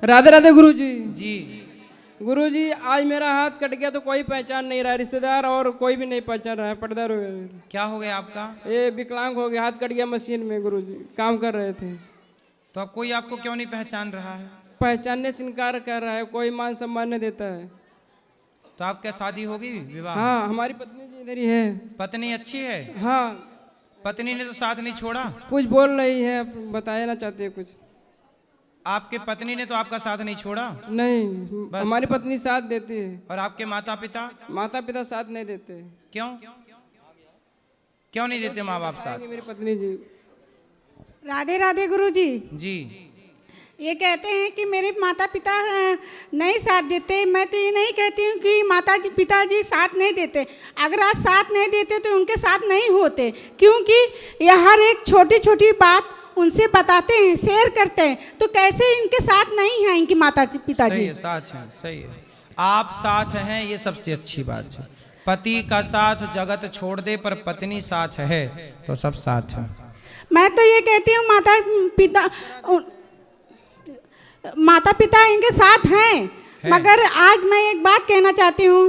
राधे राधे गुरुजी। जी गुरुजी आज मेरा हाथ कट गया तो कोई पहचान नहीं रहा, रिश्तेदार और कोई भी नहीं पहचान रहा है। पर्दा क्या हो गया आपका? ये विकलांग हो गया, हाथ कट गया मशीन में गुरुजी, काम कर रहे थे। तो अब कोई आपको क्यों नहीं पहचान रहा है? पहचानने से इनकार कर रहा है, कोई मान सम्मान नहीं देता है। तो आपका शादी होगी, विवाह? हाँ हमारी पत्नी जी इधर ही है। पत्नी अच्छी है? हाँ पत्नी ने तो साथ नहीं छोड़ा। कुछ बोल रही है, बताया ना चाहते कुछ। आपके पत्नी ने तो आपका साथ नहीं छोड़ा? नहीं, हमारी पत्नी साथ देती है। और आपके माता पिता? माता पिता साथ नहीं देते। क्यों क्यों नहीं देते माँ बाप साथ? मेरी पत्नी जी। राधे राधे गुरुजी। जी ये कहते हैं कि मेरे माता पिता नहीं साथ देते। मैं तो ये नहीं कहती हूँ कि माता जी पिताजी साथ नहीं देते। अगर आज साथ नहीं देते तो उनके साथ नहीं होते, क्योंकि यह हर एक छोटी छोटी बात उनसे बताते हैं, शेयर करते हैं। तो कैसे इनके साथ नहीं है इनकी माता पिताजी? सही है, साथ है, सही है। आप साथ हैं, ये सबसे अच्छी बात है। पति का साथ जगत छोड़ दे, पर पत्नी साथ है तो सब साथ है। मैं तो ये कहती हूँ माता पिता इनके साथ हैं। मगर आज मैं एक बात कहना चाहती हूँ,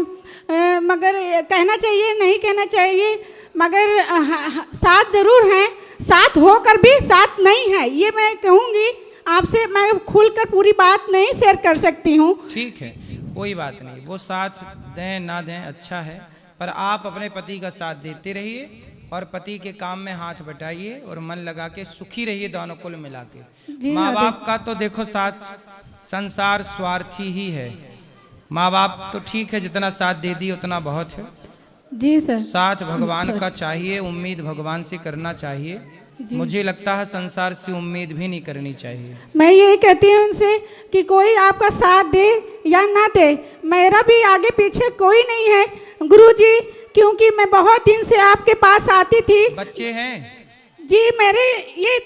मगर कहना चाहिए नहीं कहना चाहिए, मगर साथ जरूर हैं, साथ होकर भी साथ नहीं है। ये मैं कहूँगी आपसे, मैं खुलकर पूरी बात नहीं शेयर कर सकती हूँ। ठीक है, कोई बात नहीं, वो साथ दें ना दें अच्छा है, पर आप अपने पति का साथ देते रहिए और पति के काम में हाथ बटाइए और मन लगा के सुखी रहिए दोनों कुल मिला के। माँ बाप का तो देखो साथ, संसार स्वार्थी ही है। माँ बाप तो ठीक है, जितना साथ दे दी उतना बहुत है। जी सर। साथ भगवान का चाहिए, उम्मीद भगवान से करना चाहिए। मुझे लगता है संसार से उम्मीद भी नहीं करनी चाहिए। मैं यही कहती हूँ उनसे कि कोई आपका साथ दे या ना दे, मेरा भी आगे पीछे कोई नहीं है गुरुजी, क्योंकि मैं बहुत दिन से आपके पास आती थी। बच्चे हैं? जी मेरे ये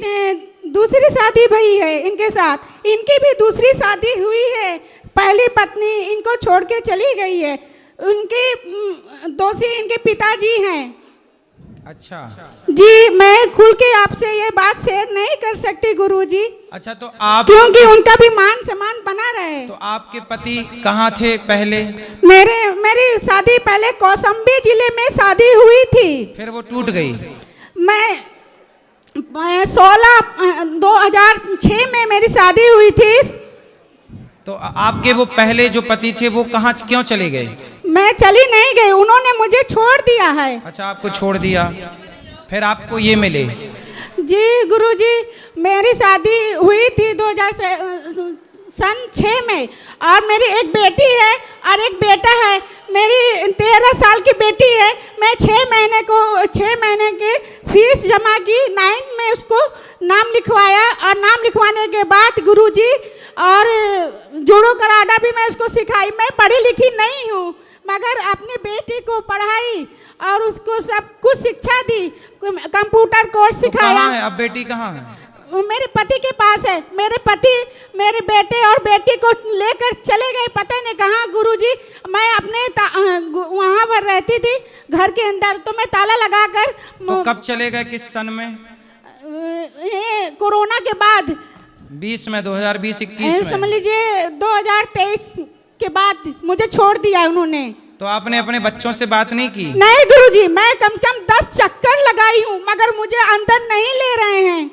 दूसरी शादी भई है इनके साथ, इनकी भी दूसरी शादी हुई है। पहली पत्नी इनको छोड़ के चली गई है। उनके दोषी इनके पिताजी हैं। अच्छा जी मैं खुल के आपसे ये बात शेयर नहीं कर सकती गुरुजी। अच्छा, तो आप, क्योंकि उनका भी मान सम्मान बना रहे। तो आपके पति कहाँ थे पहले? मेरी शादी पहले कौशाम्बी जिले में शादी हुई थी, फिर वो टूट गई। मैं 2006 में मेरी शादी हुई थी। तो आपके वो पहले जो पति थे वो कहाँ क्यों चले गए? मैं चली नहीं गई, उन्होंने मुझे छोड़ दिया है। अच्छा, आपको छोड़ दिया, फिर आपको ये मिले? जी गुरुजी, मेरी शादी हुई थी 2006 में, और मेरी एक बेटी है और एक बेटा है। मेरी 13 साल की बेटी है। मैं 6 महीने के फीस जमा की, 9 में उसको नाम लिखवाया, और नाम लिखवाने के बाद गुरुजी और जूडो कराटा भी मैं उसको सिखाई। मैं पढ़ी लिखी नहीं हूँ, मगर अपनी बेटी को पढ़ाई और उसको सब कुछ शिक्षा दी, कंप्यूटर कोर्स सिखाया। कहाँ है अब बेटी, कहाँ है? मेरे पति के पास है। मेरे पति मेरे बेटे और बेटी को लेकर चले गए पता नहीं कहाँ गुरुजी। मैं अपने वहाँ पर रहती थी घर के अंदर, तो मैं ताला लगाकर। तो कब चले गए, किस सन में? कोरोना के बाद 20 में, 2020-21 में समझ लीजिए। 2023 के बाद मुझे छोड़ दिया उन्होंने। तो आपने अपने बच्चों से बात नहीं की? नहीं गुरुजी, मैं कम से कम 10 चक्कर लगाई हूँ, मगर मुझे अंदर नहीं ले रहे हैं।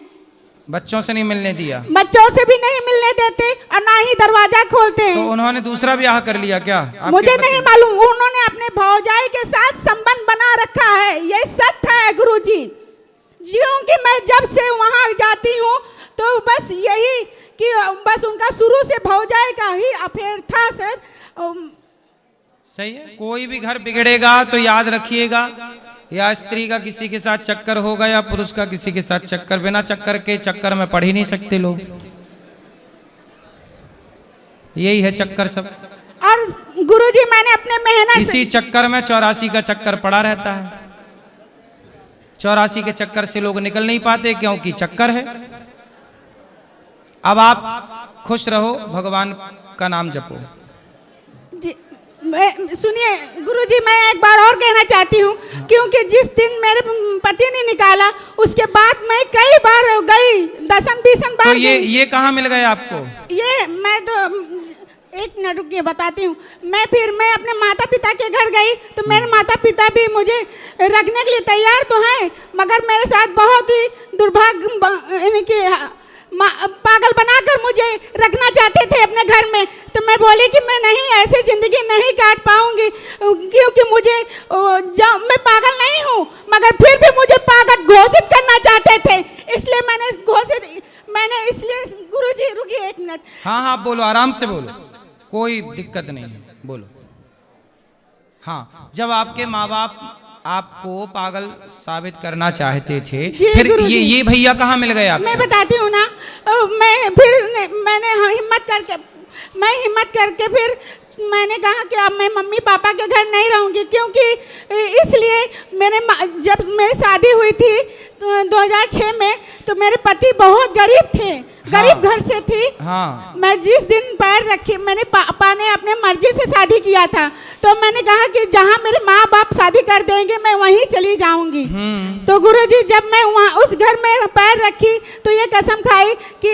बच्चों से नहीं मिलने दिया? बच्चों से भी नहीं मिलने देते और ना ही दरवाजा खोलते हैं। तो उन्होंने दूसरा ब्याह कर लिया क्या? मुझे नहीं मालूम, उन्होंने अपने भौजाई के साथ संबंध बना रखा है, ये सत्य है गुरुजी। क्योंकि मैं जब से वहाँ जाती हूँ तो बस यही कि बस उनका शुरू से भौजाई का ही अफेयर था सर। सही है, कोई भी घर बिगड़ेगा तो याद रखिएगा, या स्त्री का किसी के साथ चक्कर होगा या पुरुष का किसी के साथ चक्कर। बिना चक्कर के चक्कर में पढ़ ही नहीं सकते लोग, यही है चक्कर सब। और गुरुजी मैंने अपने मेहनत इसी चक्कर में 84 का चक्कर पड़ा रहता है। 84 के चक्कर से लोग निकल नहीं पाते, क्योंकि चक्कर है। अब आप खुश रहो, भगवान का नाम जपो। सुनिए गुरुजी, मैं एक बार और कहना चाहती हूँ, क्योंकि जिस दिन मेरे पति ने निकाला उसके बाद मैं कई बार गई, 10-20 बार। तो ये कहाँ मिल गए आपको? ये मिनट रुकिए, बताती हूँ। मैं अपने माता पिता के घर गई तो मेरे माता पिता भी मुझे रखने के लिए तैयार तो हैं, मगर मेरे साथ बहुत ही दुर्भाग्य यानी कि पागल बनाकर मुझे रखना चाहते थे अपने घर में। तो मैं बोली कि मैं नहीं, ऐसी ज़िंदगी नहीं काट पाऊंगी, क्योंकि मुझे मैं पागल नहीं हूँ, मगर फिर भी मुझे पागल घोषित करना चाहते थे। इसलिए मैंने इसलिए गुरुजी रुकिए एक मिनट। हाँ हाँ बोलो, आराम से बोलो, कोई दिक्कत नहीं है, बोलो। हाँ, जब आपके माँ बाप आपको पागल साबित करना चाहते थे, फिर ये भैया कहाँ मिल गए आपको? मैं बताती हूँ ना। मैंने हिम्मत करके फिर मैंने कहा कि अब मैं मम्मी पापा के घर नहीं रहूँगी, क्योंकि इसलिए जब मेरी शादी हुई थी तो 2006 में, तो मेरे पति बहुत गरीब थे, गरीब घर से थी। हाँ। मैं जिस दिन पैर रखी, मैंने पापा ने अपने मर्जी से शादी किया था, तो मैंने कहा कि जहाँ मेरे माँ बाप शादी कर देंगे मैं वहीं चली जाऊंगी। तो गुरुजी जब मैं वहाँ उस घर में पैर रखी तो ये कसम खाई कि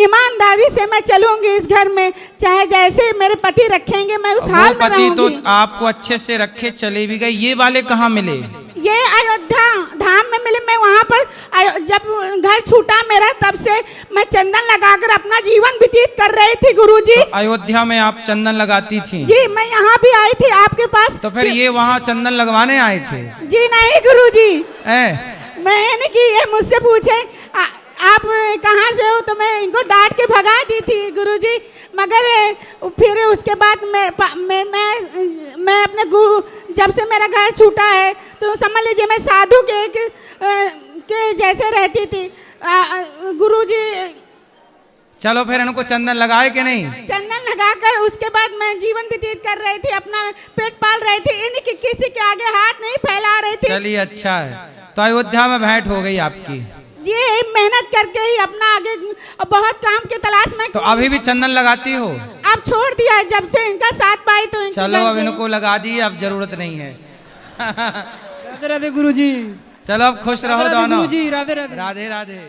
ईमानदारी से मैं चलूंगी इस घर में, चाहे जैसे मेरे पति रखेंगे मैं उस हाल में रहूंगी। तो आपको अच्छे से रखे चले भी गए, ये वाले कहाँ मिले? ये अयोध्या धाम में मिले। मैं वहाँ पर जब घर छूटा मेरा, तब से मैं चंदन लगाकर अपना जीवन व्यतीत कर रही थी गुरुजी। तो अयोध्या में आप चंदन लगाती थी? जी, मैं यहाँ भी आई थी आपके पास। तो फिर ये वहाँ चंदन लगवाने आए थे? जी नहीं गुरुजी, मैंने कि ये मुझसे पूछे आप कहाँ से हो, तो मैं इनको डांट के भगा दी थी गुरुजी। मगर फिर उसके बाद मैं अपने गुरु, जब से मेरा घर छूटा है तो समझ लीजिए मैं साधु के जैसे रहती थी गुरुजी। चलो फिर इनको चंदन लगाए कि नहीं? चंदन लगाकर उसके बाद मैं जीवन व्यतीत कर रही थी, अपना पेट पाल रही थी, इनकी किसी के आगे हाथ नहीं फैला रही थी। चलिए अच्छा है, तो अयोध्या में भेंट हो गई आपकी। जी, मेहनत करके ही अपना आगे बहुत काम के तलाश में। तो अभी भी चंदन लगाती हो? अब छोड़ दिया जब से इनका साथ पाई तो। चलो अब इनको लगा दी, अब जरूरत नहीं है। राधे राधे गुरुजी। चलो अब खुश रहो दोनों। गुरुजी राधे राधे। राधे राधे।